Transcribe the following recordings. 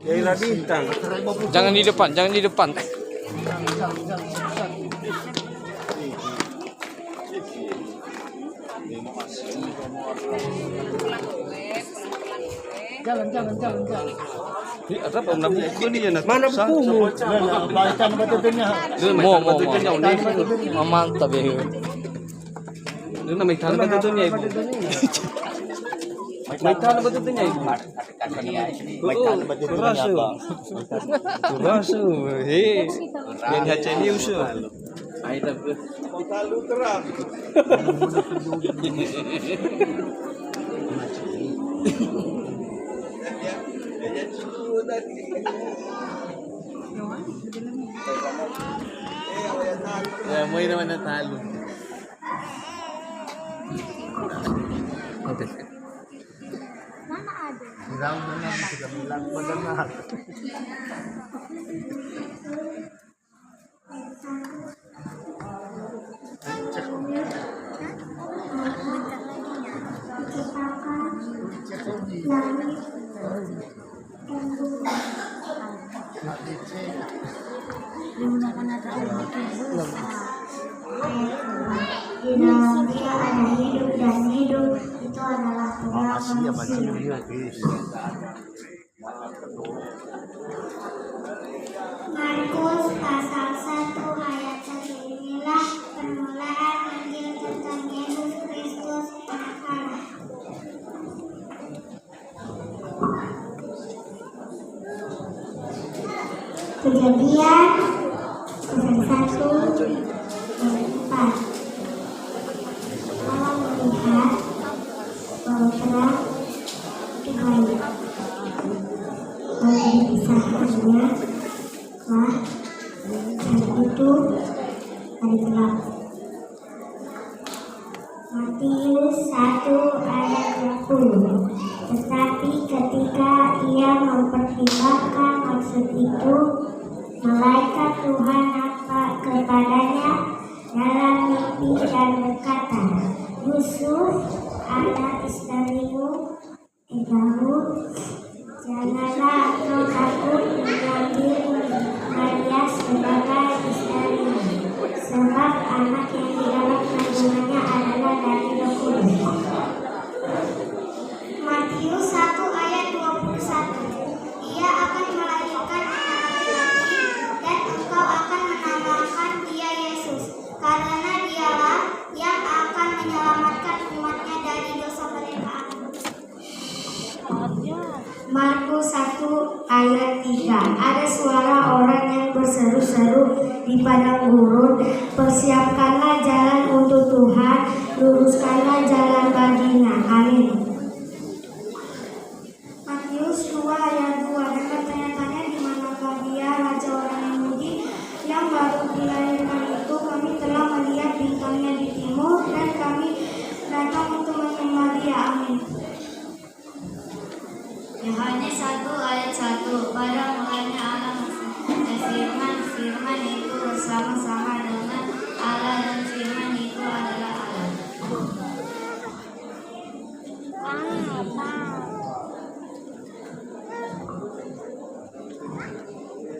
Daerah bintang. Jangan di depan, jangan di depan. Jalan. Ini ada apa buku ni ya? Mana bukumu? Baca batunya. Mau. Mantap ya. Ini nama ikan batunya ibu. Maitan batunya ibu. Kurasu. Hei. Yang hace ni usul. Ai dah. Terlalu terang. Ya, mau naman natalo. Mana ada? Bilang benar, sudah bilang benar. Di dalam dia ada hidup dan hidup itu adalah Tuhan manusia. Markus pasal 1 ayat 1 inilah permulaan Injil tentang Yesus Kristus anak Allah. Kejadian pasal 1 ayat 4. Allah melihat bahwa terang itu baik. Lalu dipisahkannya lah hari itu hari gelap. Matius 1 ayat 20. Tetapi ketika ia mempertimbangkan maksud itu, malaikat Tuhan nampak kepadanya dalam mimpi dan berkata, Yusuf, anak istrimu, janganlah engkau takut mengambil Maria sebagai istrimu, sebab anak yang di dalam kandungannya adalah dari Roh Kudus. Matius 1 ayat 21. Ia akan melahirkan anak laki-laki dan engkau akan menamakan dia Yesus, karena dialah yang akan menyelamatkan umatnya dari dosa mereka. Markus 1 ayat 3. Ada suara orang yang berseru-seru di padang gurun, persiapkanlah jalan untuk Tuhan, luruskanlah jalan baginya. Amin. Matius 2 ayat 2. Dan bertanya-tanya di manakah dia, raja orang Yahudi yang baru dilahirkan itu. Kami telah melihat bintangnya di timur dan kami datang untuk menyembah dia. Amin. Yohanes 1 ayat 1. Pada mulanya Allah firman itu bersama-sama dengan Allah dan firman itu adalah Allah.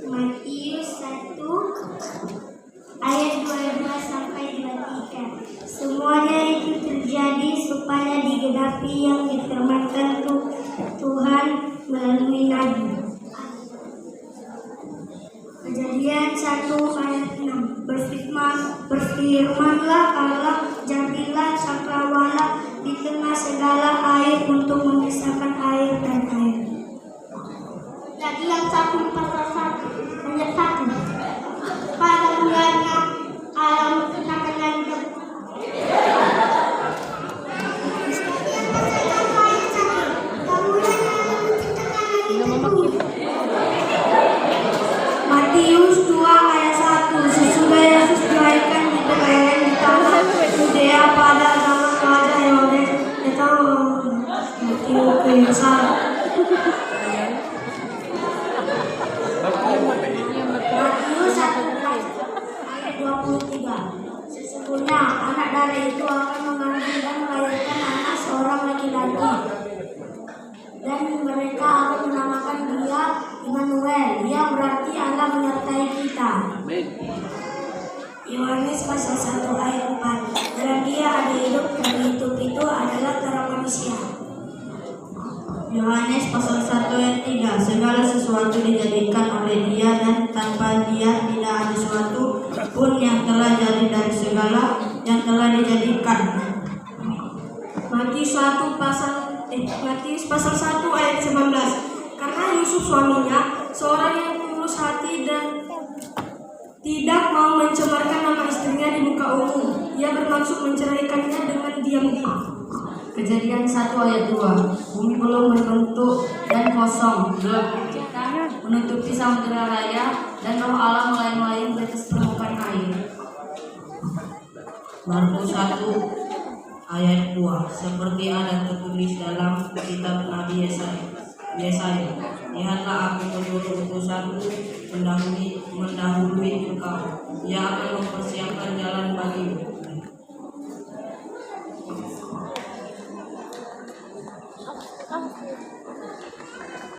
Matius 1 ayat 22 sampai 23. Semuanya itu terjadi supaya digenapi yang difirmankan Tuhan melalui nabi. Kejadian 1 ayat 6. Berfirmanlah Allah, jadilah cakrawala di tengah segala air untuk memisahkan air dan air. Jadi yang 1 pasal 1 ayat 1. Pada mulanya Allah menciptakan langit. Matius 2 ayat 1. Sesudah Yesus dilahirkan di Betlehem di tanah Yudea pada zaman Raja Herodes, datang ke Yerusalem. Matius 1 ayat 23. Sesungguhnya anak darah itu akan mengandung dan melahirkan anak seorang laki-laki, dan mereka akan menamakan dia dengan menyertai kita. Yohanes pasal 1 ayat 4. Dalam Dia ada hidup, dan hidup itu adalah terang manusia. Yohanes pasal 1 ayat 3. Segala sesuatu dijadikan oleh Dia, dan tanpa Dia tidak ada sesuatu pun yang telah jadi dari segala yang telah dijadikan. Matius pasal 1 ayat 19. Karena Yusuf suaminya seorang yang tulus hati dan tidak mau mencemarkan nama istrinya di muka umum, ia bermaksud menceraikannya dengan diam-diam. Kejadian 1 ayat 2. Bumi belum berbentuk dan kosong, gelap menutupi samudera raya, dan roh Allah melayang-layang di atas permukaan air. Markus 1 ayat 2. Seperti ada tertulis dalam kitab Nabi Yesaya, lihatlah aku menurut utusanku mendahului engkau, ia akan